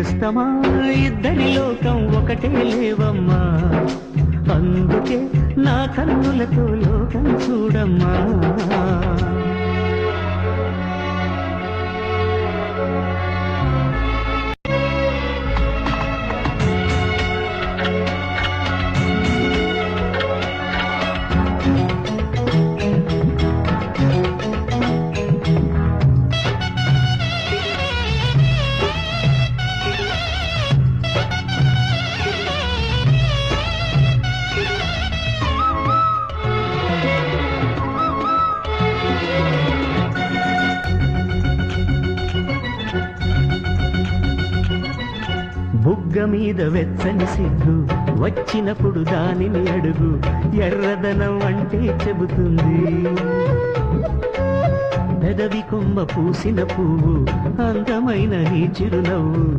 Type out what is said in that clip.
నేస్తమా ఇద్దరి లోకం ఒకటే లేవమ్మా, అందుకే నా కన్నులతో లోకం చూడమ్మా. బుగ్గ మీద వెచ్చని సిగ్గు వచ్చినప్పుడు దానిని అడుగు, ఎర్రదనం అంటే చెబుతుంది. పెదవి కొమ్మ పూసిన పువ్వు అందమైన నీ చిరునవ్వు.